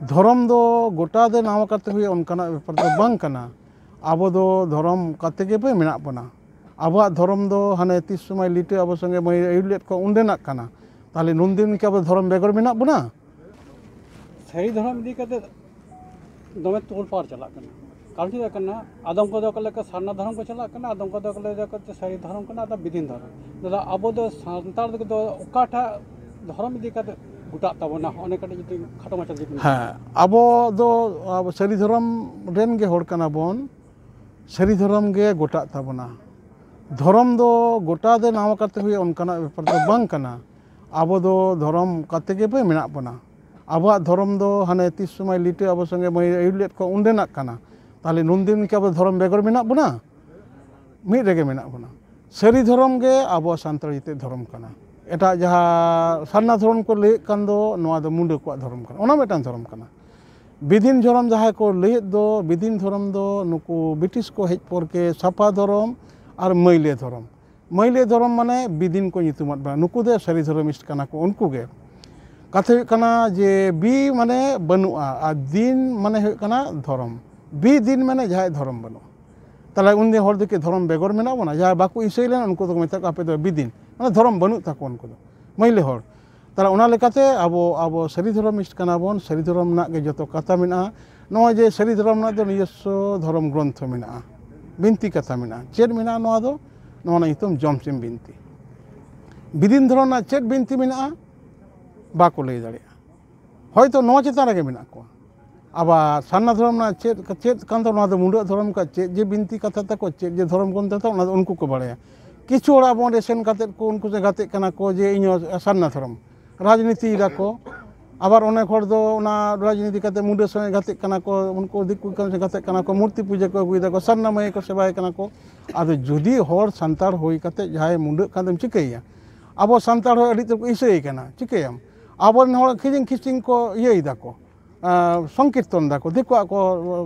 धर्म दो गोटा दे नाम करते हुए उनकाना बेपार दो बांग कना आबो दो धर्म काते गे पे मेना बना आबो धर्म दो हाने तीस समय लिटे आबो संगे मै आयुलेट को उंडेनाक कना ताले नुनदिन के आबो धर्म बेगर मेना बना सही धर्म इदी कते दमे तोल पार चला कना कारण चेदा कना आदम को दो कले का सारना धर्म को चला कना आदम को दो कले का सही धर्म कना दा विदिन धर्म दादा आबो दो सांतार दो ओकाठा धर्म इदी कते गुटा तबना अनेक कटे जति खाटो माचा जति हाँ आबो दो आबो सरी धर्म रेन गे होड़ कना बोन सरी धर्म गे गोटा तबना धर्म दो गोटा दे नाम करते हुए उनकाना बेपार दो बांग कना आबो दो धर्म काते गे पे मेना बना आबो धर्म दो हाने तीस समय लिटे आबो संगे मै आयुलेट को उंडेनाक कना ताले नुनदिन के आबो धर्म बेगर मेना बना मिद रेगे मेना बना सरी धर्म गे आबो सान्ताल जिते धर्म कना एटा जहाँ सारना धर्म को लय कान दो नोआ दो मुंडे को धर्म कना ओना मेटान धर्म कना विदिन धर्म जहाँ को लय दो विदिन धर्म दो नुकु ब्रिटिश को हेज पर के साफा धर्म और मैले धर्म माने विदिन को नितुमात बा नुकु दे सरी धर्मिस्ट कना को उनको गे कथे कना जे बी माने बनुआ आ दिन माने हो कना धर्म बी दिन माने जहाँ धर्म बनु ताले उनदे हर दिके धर्म बेगर मेना बना जहाँ बाकू इसै लेन उनको तो मेता आपे दो विदिन माने धर्म बनु ताको उनको दो मैले हर ताले उना लेकाते आबो सरी धर्मिस्ट कना बोन सरी धर्म ना गे जतो कथा मेना नोआ जे सरी धर्म ना दो निजस्व धर्म ग्रंथ मेना बिनती कथा मेना चेद मेना नोआ दो नोआ नितुम जमसिम बिनती विदिन धर्म ना चेद बिनती मेना बाको लय दाड़िया होयतो नोआ चेतान रेगे मेना को आबा सारना धर्म ना चेद कान दो नोआ दो मुंडा धर्म का चेद जे बिनती कथा ताको चेद जे धर्म ग्रंथ था उना उनको को बाड़ाया किछु ओड़ा बोंडे सेन काते को उनको से गाते कना को जे इño सारना धर्म राजनीति दाको आबार अनेक हर दो उना राजनीति काते मुंडे संगे गाते कना को उनको दिक्कु कन से गाते कना को मूर्ति पूजा को अगुई दाको सारना मय को सेवाय कना को आदो जुदी हर सांतार होई काते जहाय मुंडे कानदम चिकैया आबो सांतार होय अडी तो इसै कना चिकैयाम आबो हर खिजिंग खिसिंग को इयै दाको संकीर्तन दाको दिक्कु को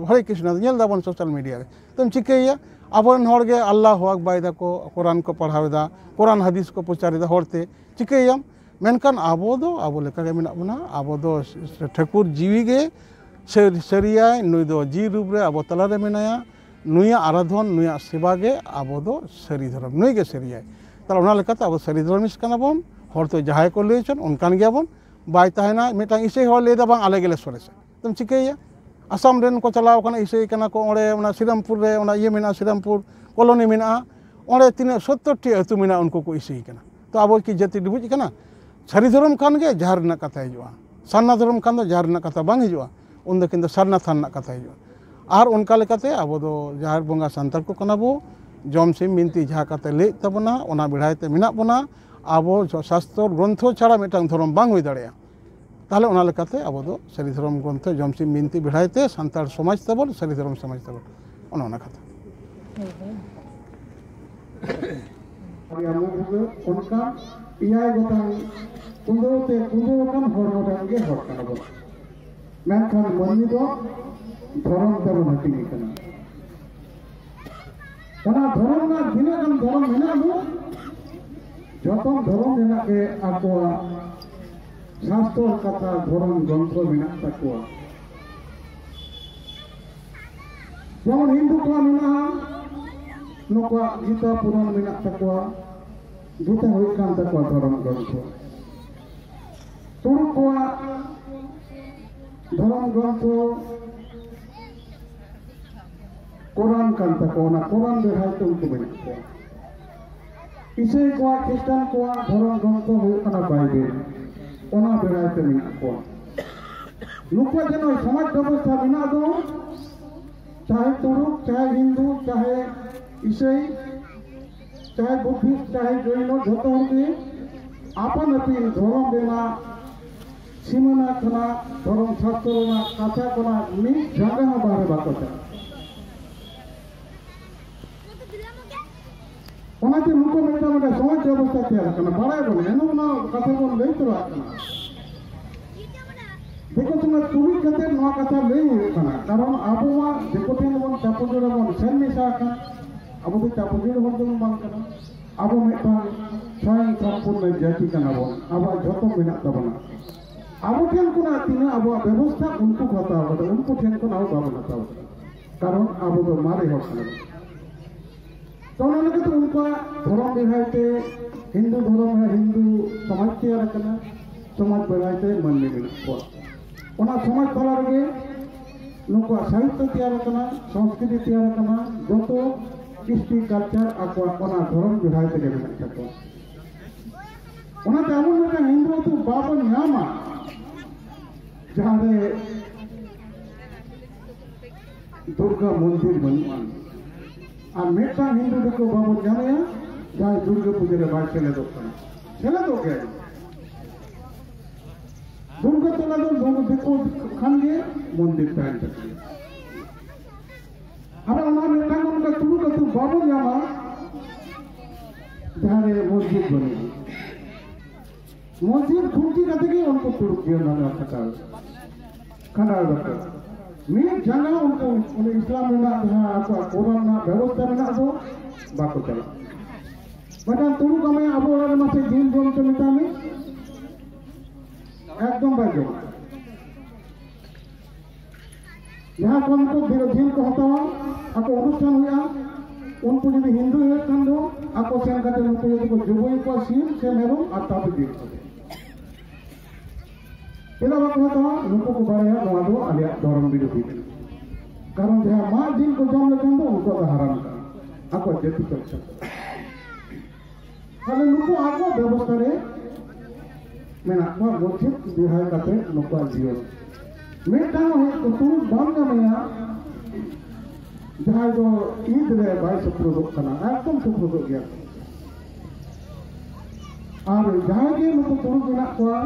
हरे कृष्ण नेल दाबन सोशल मीडिया रे तम चिकैया आबोन हर गे अल्लाह अकबर दाको कुरान को पढ़ावेदा कुरान हदीस को प्रचारेदा हरते चिकैयाम मेनकान आबो दो आबो लेका गे मेना बना आबो दो ठाकुर जीवी गे सरियाय नुई दो जी रूप रे आबो तला रे मेनाया नुया आराधन नुया सेवा गे आबो दो सरी धर्म नुई गे सरियाय ताला उना लेकाते आबो सरी धर्मिस कना बोन हर तो जहाय को लयचन उनकान गियाबोन बाय ताहेना मिटांग इसे हर लेदा बांग आले गेले सोरेसे तुम चिकैया आसाम रेन को चलाव कना इसे कना को ओडे ओना श्रीरामपुर रे ओना ये मेना श्रीरामपुर कॉलोनी मेना ओडे तिना 70 टी अतु मेना उनको को इसे कना तो आबो की जाति डुबुज कना सरी धर्म खान गे जहार ना कथा हिजुआ सारना धर्म खान दो जहार ना कथा बांग हिजुआ उन दो किंतु सारना थान ना कथा हिजुआ आर उनका लेकाते आबो दो जहार बंगा सांताल को कना बो जमसिम बिनती जहा काते ले तबना ओना बिड़ायते मेना बना आबो शास्त्र ग्रंथ छाड़ा मिटांग धर्म बांग हुई दाड़िया ताहले ओना लेकाते आबो दो सरी धर्म ग्रंथ जमसिम बिनती बिड़ायते सांताल समाज तबन सरी धर्म समाज तबन ओना ओना कथा उनका इयाय गोटां कुंदोते कुंदोकान हर गोटां गे हर कना बो मेनखान मन्नी दो धर्म तबन हटिंग कना कना धर्म ना दिनागन धर्म मेना दो जतन धर्म मेना के आकोआ शास्त्र कथा धर्म ग्रंथ मेना ताकोआ जेमन हिंदू को मेना नुका गीता पुराण मेना ताकोआ गीता हुई कान ताकोआ धर्म ग्रंथ तुरु को धर्म ग्रंथ कुरान कान ताकोआ ना कुरान बेहाय तुमको मेना इसे को क्रिश्चियन को धर्म ग्रंथ हुई काना बाइबल ओना बेरायते मेना को नुको जनो समाज व्यवस्था मेना दो चाहे तुरुक चाहे हिंदू चाहे ईसाई चाहे बुद्धिस्ट चाहे जैन जतो के आपन अपनी धर्म बेना सीमाना खना धर्म शास्त्र ना कथा कोना मी जगह बारे बातो ओनाते नुको मेटा मेटा समाज व्यवस्था तैयार करना बड़ा बने एनो ना कथा को लई तो आकना देखो तुम तुरी कते नो कथा लई होना कारण आबो मा देखो तेन बन चापुजोर बन सेन मिसा का आबो तो चापुजोर बन तो बन करना आबो मेटा स्वयं संपूर्ण जाति कना बन आबो जतो मेना तबना Abu ठेन कोना तीना abu व्यवस्था उनको हताव कते उनको ठेन कोना abu बाबन हताव कारण abu तो मारे हो कना तो उन्होंने तो उनका धर्म बिहाइते हिंदू धर्म है हिंदू समाज तैयार करना समाज बिहाइते मन में को ओना समाज तला रे नुको साहित्य तैयार करना संस्कृति तैयार करना जो तो कृष्टि कल्चर आपको ओना धर्म बिहाइते के बिना को ओना तेमन में हिंदू तो बाबन नामा जहां रे दुर्गा मंदिर बनवान और मेटा हिंदू को बाबू जाने जहाँ दुर्गा पूजा के बाद चले दो क्या दुर्गा चला दो दोनों देखो खानगे मंदिर पहन सकते अब हमारा मेटा उनका तुरु का तू बाबू जाना जहाँ रे मस्जिद बनेगी मस्जिद खूंटी करते कि उनको तुरु किया ना रखता खाना रखता मिल जाना उनको उन्हें इस्लाम में ना आपको कुरान ना व्यवस्था में ना तो बात चला बता तुरु का मैं अब और में से दिन जोन तो मिटा में एकदम बाजो यहाँ कौन को दिन को हटाओ आपको अनुष्ठान हुआ उनको जो हिंदू है कंदो आपको सेन करते उनको जो जुबई को सीन से मेरो आता भी दिन Bila waktu itu, lupa kebaraya mengadu alias dorong bidu Karena dia margin ko jam lekan tu, lupa haram kan. Aku jadi tercak. Kalau lupa aku bebas kare, menakwa mujib dihai kate lupa jion. Mereka itu turun bangga menya, jahai do id le bayi seproduk kana, ekdom seproduk dia. Ar jahai ke lupa turun menakwa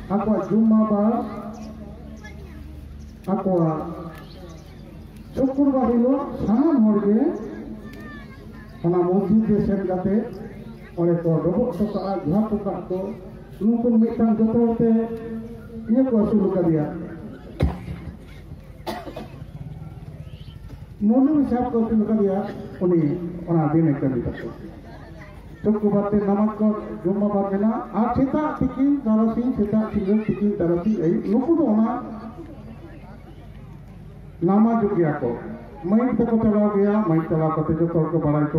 Aku Jumma bar, aku Syukurbar hilo sanam horge, ona mosjid de sen kate, oleh ko robok toka jha toka to, nukun mitang joto te, iye ko asulu ka dia. Monu hisab ko asulu ka dia, uni ona dine kami takko. Syukurbar te namak ko Jumma bar mena, ar cita tikin tarasi cita tikin tikin tarasi, nuku do ona नामा जो किया को मैं तो चला गया मैं चला करते जो तौर को बढ़ाई तो